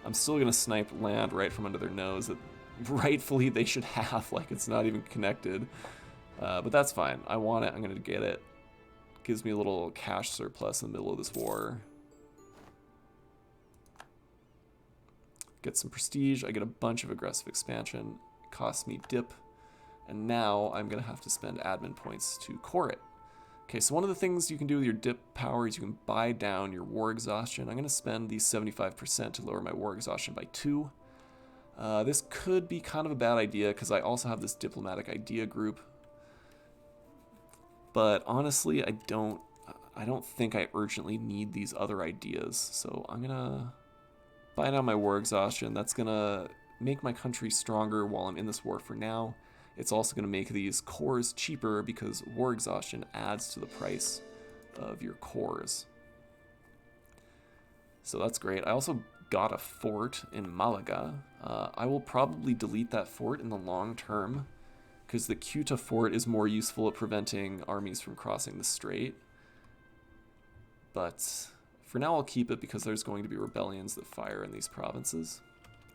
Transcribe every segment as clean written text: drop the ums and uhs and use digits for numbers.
I'm still going to snipe land right from under their nose that rightfully they should have, like it's not even connected. But that's fine. I want it. I'm going to get it. Gives me a little cash surplus in the middle of this war. Get some prestige. I get a bunch of aggressive expansion. It costs me dip. And now I'm going to have to spend admin points to core it. Okay, so one of the things you can do with your dip power is you can buy down your war exhaustion. I'm going to spend these 75% to lower my war exhaustion by 2. This could be kind of a bad idea because I also have this diplomatic idea group. But honestly, I don't think I urgently need these other ideas. So I'm going to buy down my war exhaustion. That's going to make my country stronger while I'm in this war for now. It's also going to make these cores cheaper because war exhaustion adds to the price of your cores. So that's great. I also got a fort in Malaga. I will probably delete that fort in the long term because the Ceuta fort is more useful at preventing armies from crossing the strait. But for now I'll keep it because there's going to be rebellions that fire in these provinces.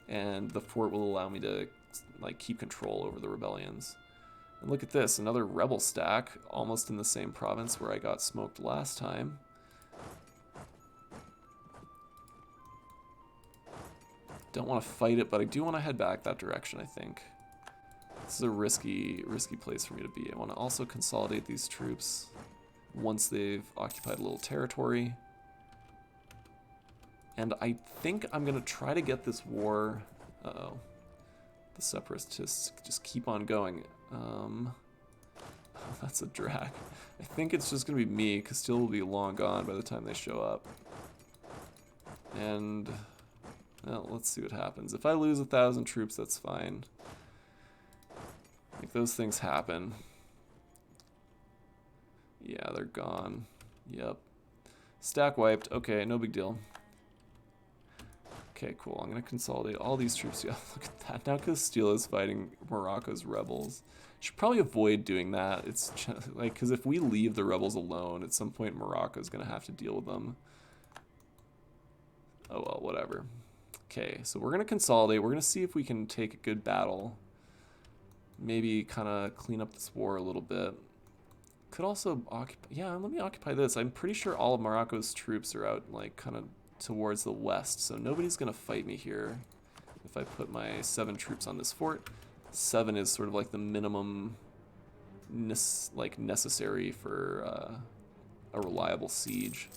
And the fort will allow me to like keep control over the rebellions. And look at this, another rebel stack, almost in the same province where I got smoked last time. Don't want to fight it, but I do want to head back that direction, I think. This is a risky place for me to be. I want to also consolidate these troops once they've occupied a little territory. And I think I'm going to try to get this war... Uh-oh. The separatists just keep on going. Oh, that's a drag. I think it's just going to be me. Castile will be long gone by the time they show up. And... well, let's see what happens. If I lose 1,000 troops, that's fine. Like, those things happen. Yeah, they're gone. Yep. Stack wiped. Okay, no big deal. Okay, cool. I'm going to consolidate all these troops. Yeah, look at that. Now Castile is fighting Morocco's rebels. Should probably avoid doing that. It's like, because if we leave the rebels alone, at some point Morocco's going to have to deal with them. Oh well, whatever. Okay, so we're going to consolidate. We're going to see if we can take a good battle. Maybe kind of clean up this war a little bit. Could also occupy... yeah, let me occupy this. I'm pretty sure all of Morocco's troops are out, like, kind of towards the west, so nobody's going to fight me here if I put my 7 troops on this fort. 7 is sort of like the minimum necessary for a reliable siege.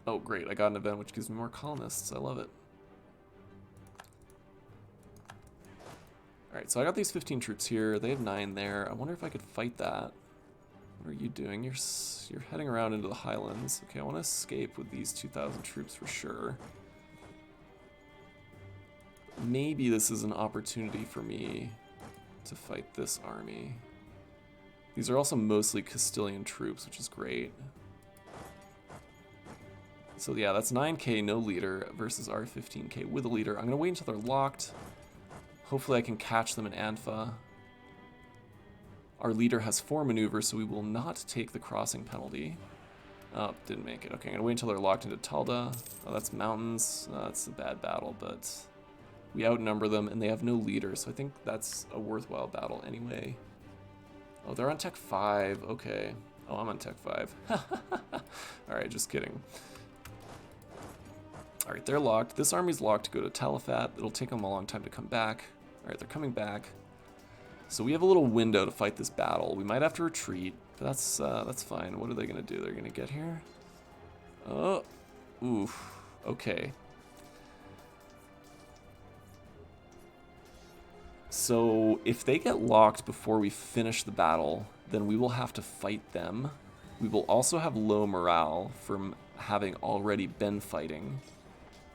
Oh great, I got an event which gives me more colonists. I love it. Alright, so I got these 15 troops here. They have 9 there. I wonder if I could fight that. What are you doing? You're heading around into the highlands. Okay, I want to escape with these 2,000 troops for sure. Maybe this is an opportunity for me to fight this army. These are also mostly Castilian troops, which is great. So yeah, that's 9k no leader versus our 15k with a leader. I'm going to wait until they're locked. Hopefully I can catch them in Anfa. Our leader has 4 maneuvers, so we will not take the crossing penalty. Oh, didn't make it. Okay, I'm going to wait until they're locked into Talda. Oh, that's mountains. That's a bad battle, but we outnumber them, and they have no leader, so I think that's a worthwhile battle anyway. Oh, they're on Tech 5. Okay. Oh, I'm on Tech 5. Alright, just kidding. Alright, they're locked. This army's locked to go to Talafat. It'll take them a long time to come back. Alright, they're coming back. So we have a little window to fight this battle. We might have to retreat, but that's fine. What are they going to do? They're going to get here? Oh, oof. Okay. So if they get locked before we finish the battle, then we will have to fight them. We will also have low morale from having already been fighting.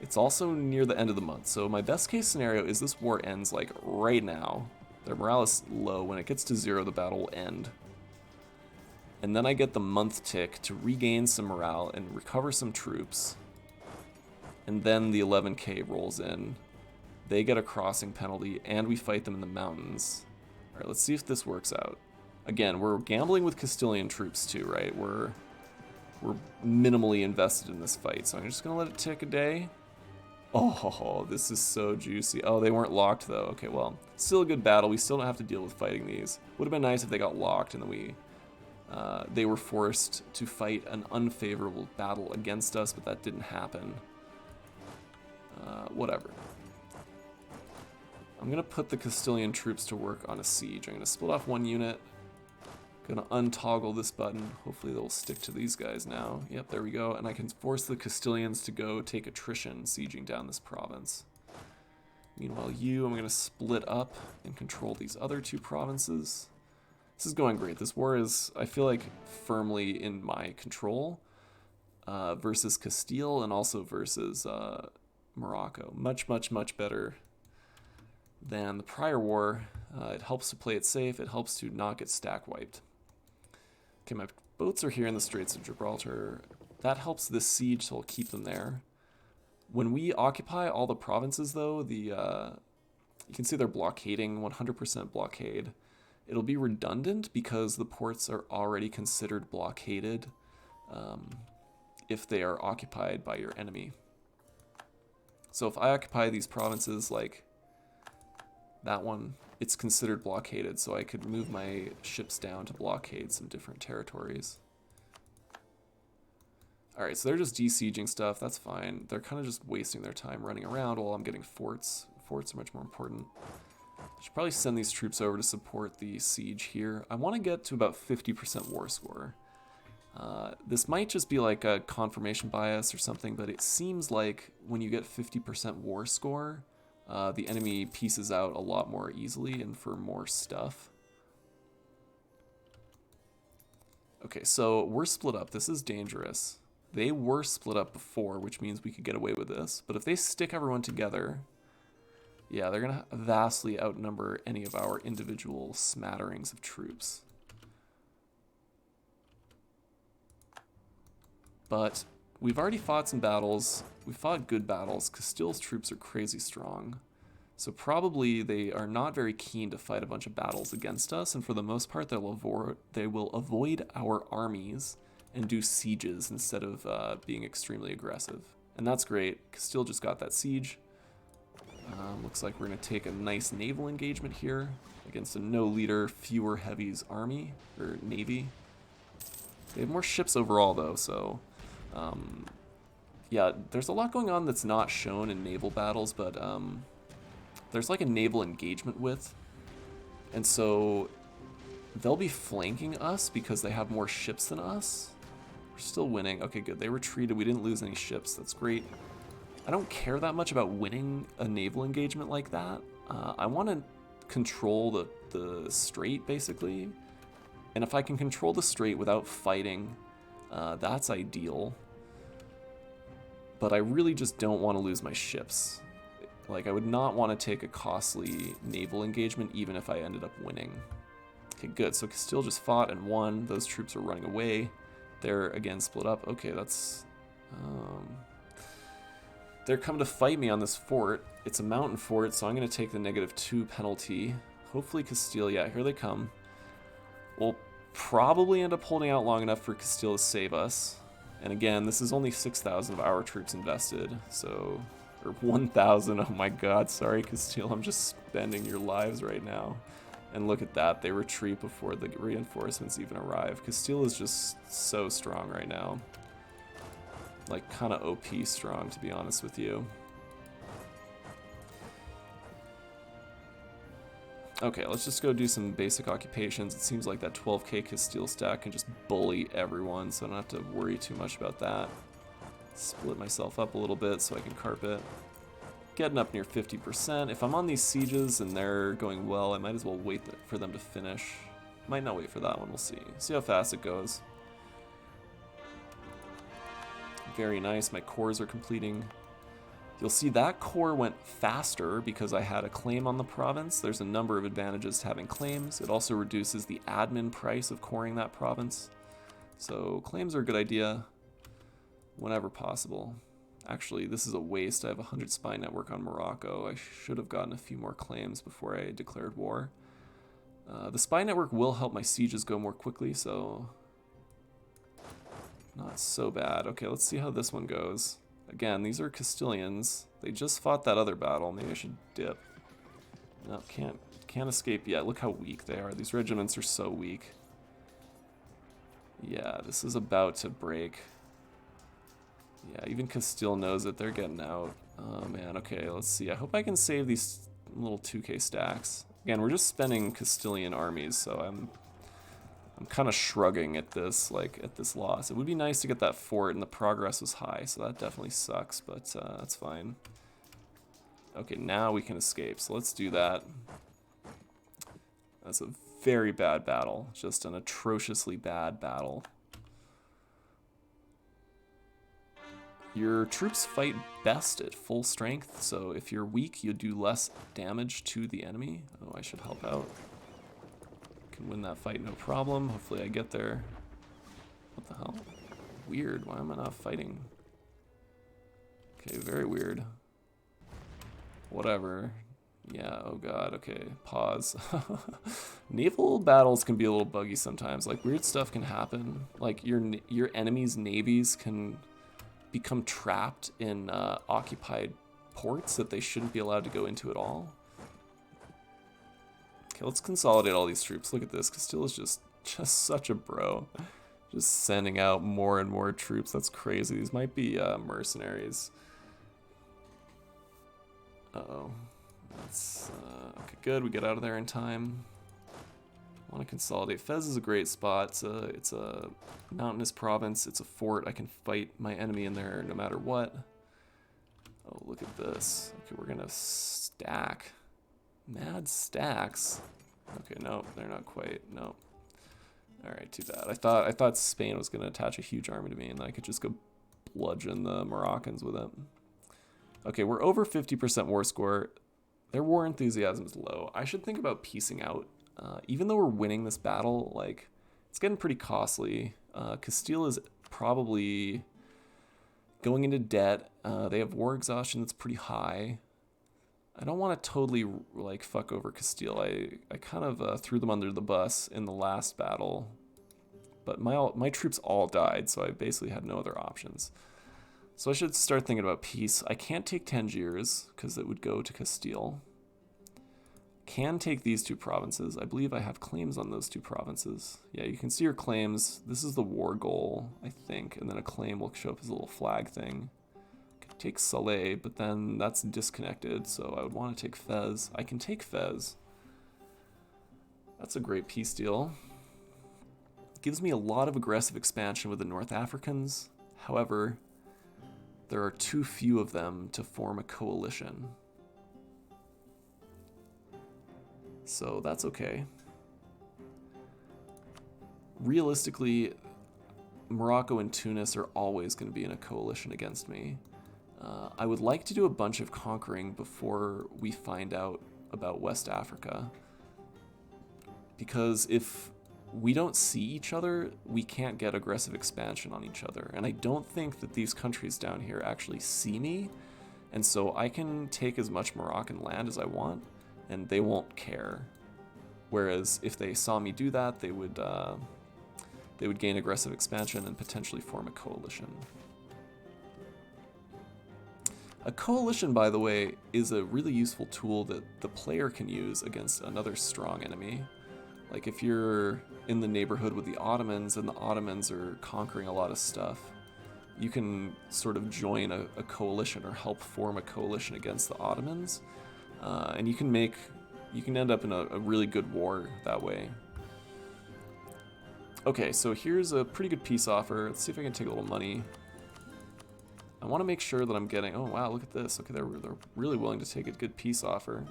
It's also near the end of the month, so my best case scenario is this war ends like right now. Their morale is low. When it gets to 0, the battle will end. And then I get the month tick to regain some morale and recover some troops. And then the 11k rolls in. They get a crossing penalty, and we fight them in the mountains. Alright, let's see if this works out. Again, we're gambling with Castilian troops too, right? We're minimally invested in this fight, so I'm just gonna let it tick a day. Oh, this is so juicy. Oh, they weren't locked though. Okay, well, still a good battle. We still don't have to deal with fighting these. Would have been nice if they got locked and then they were forced to fight an unfavorable battle against us, but that didn't happen. Whatever. I'm gonna put the Castilian troops to work on a siege. I'm gonna split off one unit. Gonna untoggle this button. Hopefully they'll stick to these guys now. Yep, there we go. And I can force the Castilians to go take attrition, sieging down this province. Meanwhile, I'm gonna split up and control these other two provinces. This is going great. This war is, I feel like, firmly in my control versus Castile and also versus Morocco. Much, much, much better than the prior war. It helps to play it safe. It helps to not get stack wiped. Okay, my boats are here in the Straits of Gibraltar. That helps this siege, so I'll keep them there. When we occupy all the provinces, though, you can see they're blockading, 100% blockade. It'll be redundant because the ports are already considered blockaded if they are occupied by your enemy. So if I occupy these provinces like that one, it's considered blockaded, so I could move my ships down to blockade some different territories. Alright, so they're just desieging stuff, that's fine. They're kind of just wasting their time running around while I'm getting forts. Forts are much more important. I should probably send these troops over to support the siege here. I want to get to about 50% war score. This might just be like a confirmation bias or something, but it seems like when you get 50% war score, the enemy pieces out a lot more easily and for more stuff. Okay, so we're split up. This is dangerous. They were split up before, which means we could get away with this. But if they stick everyone together, yeah, they're going to vastly outnumber any of our individual smatterings of troops. But we've already fought some battles. We fought good battles. Castile's troops are crazy strong. So probably they are not very keen to fight a bunch of battles against us, and for the most part they will avoid our armies and do sieges instead of being extremely aggressive. And that's great. Castile just got that siege. Looks like we're going to take a nice naval engagement here against a no-leader, fewer heavies army, or navy. They have more ships overall though, so yeah, there's a lot going on that's not shown in naval battles, but there's like a naval engagement width, and so they'll be flanking us because they have more ships than us. We're still winning. Okay, good. They retreated. We didn't lose any ships. That's great. I don't care that much about winning a naval engagement like that. I want to control the strait, basically. And if I can control the strait without fighting, that's ideal. But I really just don't want to lose my ships. Like, I would not want to take a costly naval engagement even if I ended up winning. Okay, good. So Castile just fought and won. Those troops are running away. They're, again, split up. Okay, that's... they're coming to fight me on this fort. It's a mountain fort, so I'm going to take the -2 penalty. Hopefully Castile... Yeah, here they come. We'll probably end up holding out long enough for Castile to save us. And again, this is only 6,000 of our troops invested, so... Or 1,000, oh my god, sorry Castile, I'm just spending your lives right now. And look at that, they retreat before the reinforcements even arrive. Castile is just so strong right now. Like, kind of OP strong, to be honest with you. Okay, let's just go do some basic occupations. It seems like that 12k Castile stack can just bully everyone, so I don't have to worry too much about that. Split myself up a little bit so I can carpet. Getting up near 50%. If I'm on these sieges and they're going well, I might as well wait for them to finish. Might not wait for that one, we'll see. See how fast it goes. Very nice, my cores are completing. You'll see that core went faster because I had a claim on the province. There's a number of advantages to having claims. It also reduces the admin price of coring that province. So claims are a good idea whenever possible. Actually, this is a waste. I have a 100 spy network on Morocco. I should have gotten a few more claims before I declared war. The spy network will help my sieges go more quickly, so not so bad. Okay, let's see how this one goes. Again, these are Castilians. They just fought that other battle. Maybe I should dip. No, can't escape yet. Look how weak they are. These regiments are so weak. Yeah, this is about to break. Yeah, even Castile knows it. They're getting out. Oh man, okay, let's see. I hope I can save these little 2k stacks. Again, we're just spending Castilian armies, so I'm kind of shrugging at this, like, at this loss. It would be nice to get that fort, and the progress was high, so that definitely sucks, but that's fine. Okay, now we can escape, so let's do that. That's a very bad battle, just an atrociously bad battle. Your troops fight best at full strength, so if you're weak, you do less damage to the enemy. Oh, I should help out. Can win that fight no problem. Hopefully I get there. What the hell? Weird. Why am I not fighting? Okay, very weird. Whatever. Yeah, oh god, okay. Pause. Naval battles can be a little buggy sometimes. Like, weird stuff can happen. Like, your enemy's navies can become trapped in occupied ports that they shouldn't be allowed to go into at all. Okay, let's consolidate all these troops. Look at this. Castile is just such a bro. Just sending out more and more troops. That's crazy. These might be mercenaries. Uh-oh. That's okay, good. We get out of there in time. I want to consolidate. Fez is a great spot. It's a mountainous province. It's a fort. I can fight my enemy in there no matter what. Oh, look at this. Okay, we're gonna stack. Mad stacks. Okay, no, they're not quite. No. All right, too bad. I thought Spain was gonna attach a huge army to me, and then I could just go bludgeon the Moroccans with it. Okay, we're over 50% war score. Their war enthusiasm is low. I should think about piecing out. Even though we're winning this battle, like, it's getting pretty costly. Castile is probably going into debt. They have war exhaustion that's pretty high. I don't want to totally, like, fuck over Castile. I kind of threw them under the bus in the last battle. But my troops all died, so I basically had no other options. So I should start thinking about peace. I can't take Tangiers, because it would go to Castile. Can take these two provinces. I believe I have claims on those two provinces. Yeah, you can see your claims. This is the war goal, I think, and then a claim will show up as a little flag thing. Could take Salé, but then that's disconnected, so I would want to take Fez. I can take Fez. That's a great peace deal. Gives me a lot of aggressive expansion with the North Africans. However, there are too few of them to form a coalition. So that's okay. Realistically, Morocco and Tunis are always going to be in a coalition against me. I would like to do a bunch of conquering before we find out about West Africa. Because if we don't see each other, we can't get aggressive expansion on each other. And I don't think that these countries down here actually see me. And so I can take as much Moroccan land as I want, and they won't care. Whereas if they saw me do that, they would gain aggressive expansion and potentially form a coalition. A coalition, by the way, is a really useful tool that the player can use against another strong enemy. Like if you're in the neighborhood with the Ottomans and the Ottomans are conquering a lot of stuff, you can sort of join a coalition or help form a coalition against the Ottomans. And you can end up in a really good war that way. Okay, so here's a pretty good peace offer. Let's see if I can take a little money. I want to make sure that I'm getting... Oh, wow, look at this. Okay, they're really willing to take a good peace offer.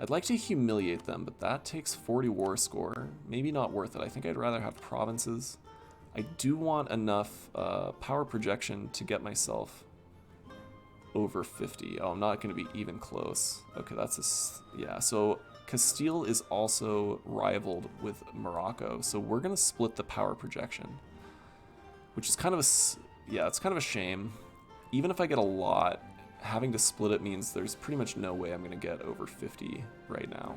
I'd like to humiliate them, but that takes 40 war score. Maybe not worth it. I think I'd rather have provinces. I do want enough power projection to get myself over 50. Oh, I'm not going to be even close. Okay, that's a... Yeah, so Castile is also rivaled with Morocco, so we're going to split the power projection, which is kind of a... Yeah, it's kind of a shame. Even if I get a lot, having to split it means there's pretty much no way I'm going to get over 50 right now.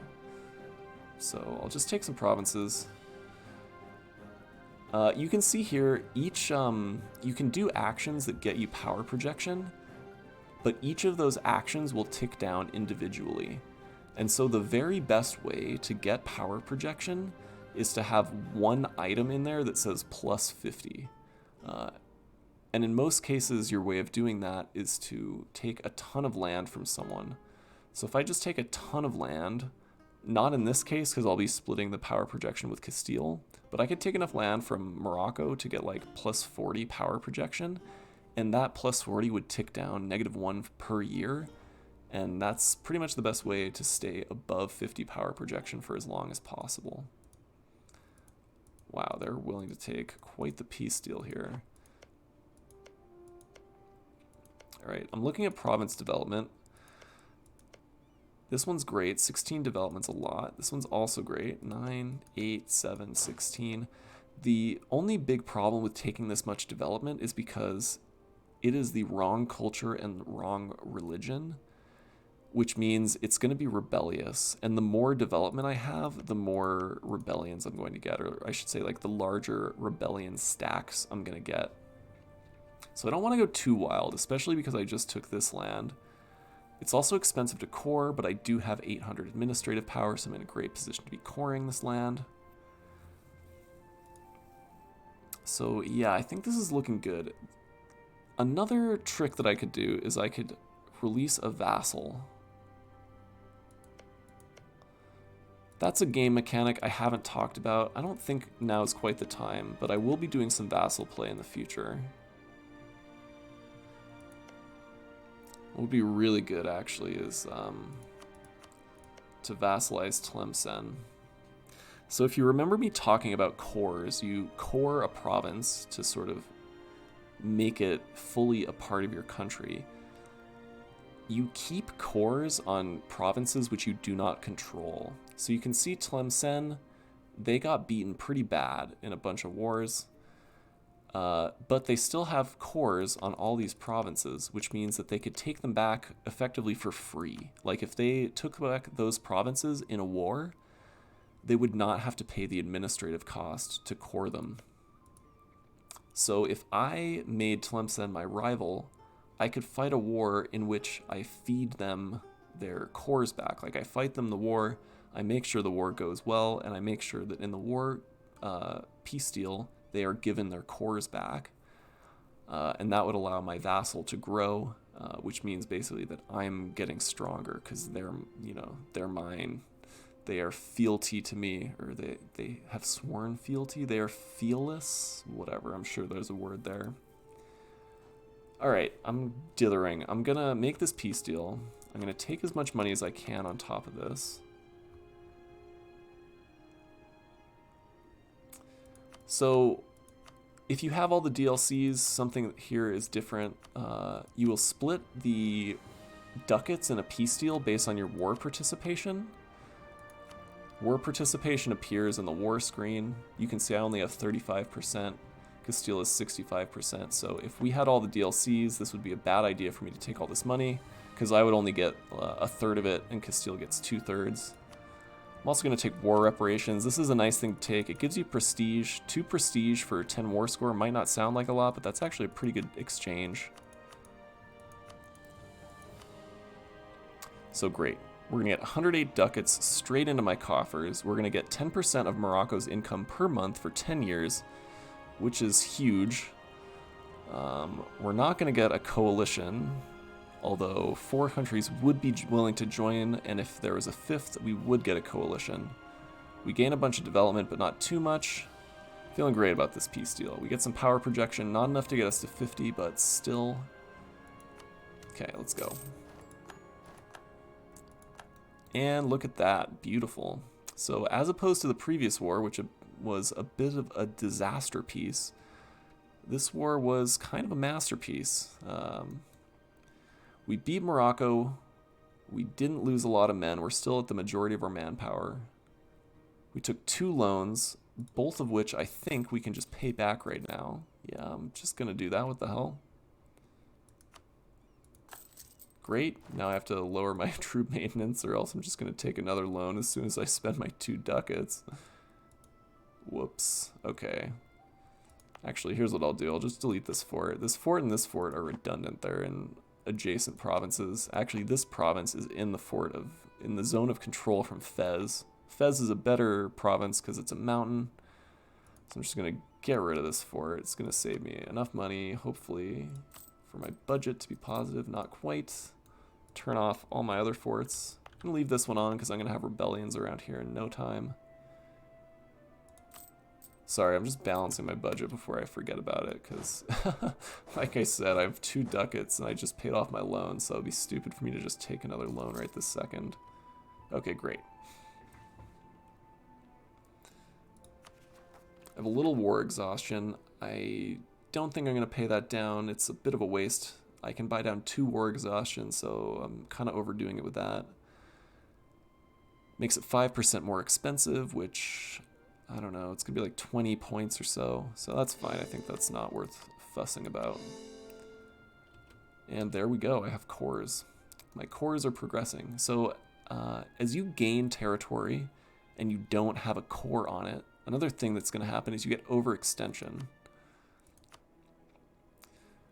So I'll just take some provinces. You can see here, each you can do actions that get you power projection, but each of those actions will tick down individually. And so the very best way to get power projection is to have one item in there that says plus 50. And in most cases, your way of doing that is to take a ton of land from someone. So if I just take a ton of land, not in this case because I'll be splitting the power projection with Castile, but I could take enough land from Morocco to get like plus 40 power projection, and that plus 40 would tick down -1 per year, and that's pretty much the best way to stay above 50 power projection for as long as possible. Wow, they're willing to take quite the peace deal here. Alright, I'm looking at province development. This one's great, 16 development's a lot. This one's also great, 9, 8, 7, 16. The only big problem with taking this much development is because it is the wrong culture and wrong religion, which means it's going to be rebellious. And the more development I have, the more rebellions I'm going to get, or I should say like the larger rebellion stacks I'm going to get. So I don't want to go too wild, especially because I just took this land. It's also expensive to core, but I do have 800 administrative power, so I'm in a great position to be coring this land. So yeah, I think this is looking good. Another trick that I could do is I could release a vassal. That's a game mechanic I haven't talked about. I don't think now is quite the time, but I will be doing some vassal play in the future. What would be really good, actually, is to vassalize Tlemcen. So if you remember me talking about cores, you core a province to sort of make it fully a part of your country. You keep cores on provinces which you do not control. So you can see Tlemcen, they got beaten pretty bad in a bunch of wars. But they still have cores on all these provinces, which means that they could take them back effectively for free. Like if they took back those provinces in a war, they would not have to pay the administrative cost to core them. So if I made Tlemcen my rival, I could fight a war in which I feed them their cores back. Like I fight them the war, I make sure the war goes well, and I make sure that in the war peace deal, they are given their cores back, and that would allow my vassal to grow, which means basically that I'm getting stronger because they're mine. They are fealty to me, or they have sworn fealty. They are fearless, whatever. I'm sure there's a word there. All right, I'm dithering. I'm gonna make this peace deal. I'm gonna take as much money as I can on top of this. So if you have all the DLCs, something here is different. You will split the ducats in a peace deal based on your war participation. War participation appears in the war screen. You can see I only have 35%. Castile is 65%. So if we had all the DLCs, this would be a bad idea for me to take all this money, because I would only get a third of it and Castile gets 2/3. I'm also going to take war reparations. This is a nice thing to take. It gives you prestige. 2 prestige for 10 war score might not sound like a lot, but that's actually a pretty good exchange. So great. We're going to get 108 ducats straight into my coffers. We're going to get 10% of Morocco's income per month for 10 years, which is huge. We're not going to get a coalition, although 4 countries would be willing to join, and if there was a 5th, we would get a coalition. We gain a bunch of development, but not too much. Feeling great about this peace deal. We get some power projection, not enough to get us to 50, but still. Okay, let's go. And look at that, beautiful. So as opposed to the previous war, which was a bit of a disaster piece, this war was kind of a masterpiece. We beat Morocco. We didn't lose a lot of men. We're still at the majority of our manpower. We took 2 loans, both of which I think we can just pay back right now. Yeah, I'm just going to do that. What the hell? Great, now I have to lower my troop maintenance or else I'm just going to take another loan as soon as I spend my 2 ducats. Whoops, okay. Actually, here's what I'll do. I'll just delete this fort. This fort and this fort are redundant. They're in adjacent provinces. Actually, this province is in the zone of control from Fez. Fez is a better province because it's a mountain. So I'm just going to get rid of this fort. It's going to save me enough money, hopefully, for my budget to be positive. Not quite. Turn off all my other forts. I'm going to leave this one on because I'm going to have rebellions around here in no time. Sorry, I'm just balancing my budget before I forget about it, because, like I said, I have 2 ducats, and I just paid off my loan, so it would be stupid for me to just take another loan right this second. Okay, great. I have a little war exhaustion. I don't think I'm going to pay that down. It's a bit of a waste. I can buy down 2 war exhaustion, so I'm kind of overdoing it with that. Makes it 5% more expensive, which... I don't know, it's going to be like 20 points or so. So that's fine, I think that's not worth fussing about. And there we go, I have cores. My cores are progressing. So as you gain territory and you don't have a core on it, another thing that's going to happen is you get overextension.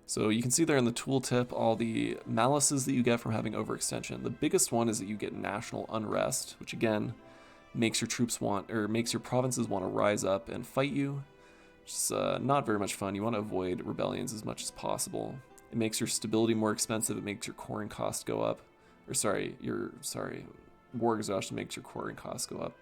So you can see there in the tooltip all the malices that you get from having overextension. The biggest one is that you get national unrest, which again, makes your troops makes your provinces want to rise up and fight you. It's not very much fun. You want to avoid rebellions as much as possible. It makes your stability more expensive. It makes your coring cost go up. Or war exhaustion makes your coring cost go up.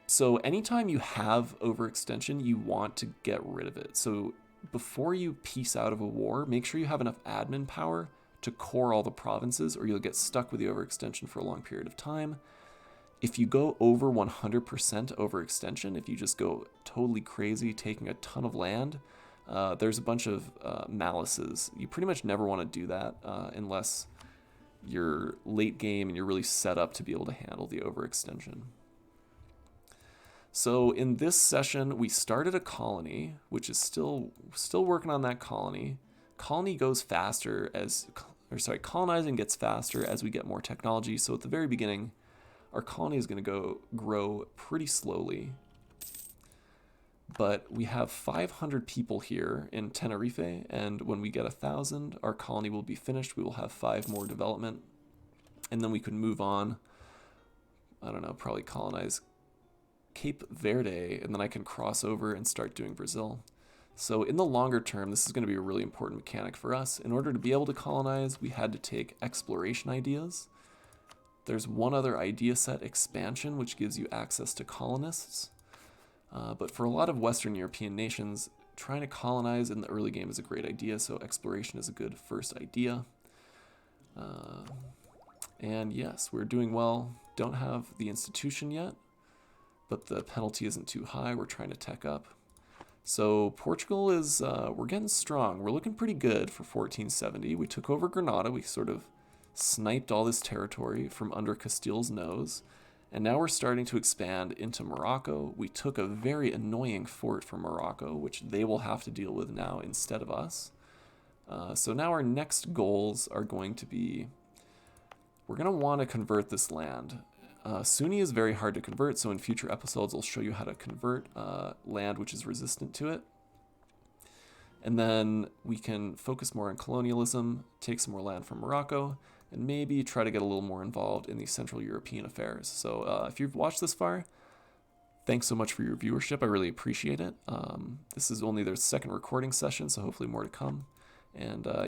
So anytime you have overextension, you want to get rid of it. So before you peace out of a war, make sure you have enough admin power to core all the provinces, or you'll get stuck with the overextension for a long period of time. If you go over 100% overextension, if you just go totally crazy, taking a ton of land, there's a bunch of malices. You pretty much never want to do that unless you're late game and you're really set up to be able to handle the overextension. So in this session, we started a colony, which is still working on that colony. Colonizing gets faster as we get more technology. So at the very beginning, our colony is going to grow pretty slowly, but we have 500 people here in Tenerife, and when we get 1,000, our colony will be finished. We will have 5 more development, and then we can move on. I don't know, probably colonize Cape Verde, and then I can cross over and start doing Brazil. So in the longer term, this is going to be a really important mechanic for us. In order to be able to colonize, we had to take exploration ideas. There's one other idea set, expansion, which gives you access to colonists. But for a lot of Western European nations, trying to colonize in the early game is a great idea, so exploration is a good first idea. And yes, we're doing well. Don't have the institution yet, but the penalty isn't too high. We're trying to tech up. So Portugal is, we're getting strong. We're looking pretty good for 1470. We took over Granada. We sort of sniped all this territory from under Castile's nose, and now we're starting to expand into Morocco. We took a very annoying fort from Morocco, which they will have to deal with now instead of us. So now our next goals are going to be, we're going to want to convert this land. Sunni is very hard to convert, so in future episodes I'll show you how to convert land which is resistant to it. And then we can focus more on colonialism, take some more land from Morocco, and maybe try to get a little more involved in the Central European affairs. So if you've watched this far, thanks so much for your viewership. I really appreciate it. This is only their second recording session, so hopefully more to come. And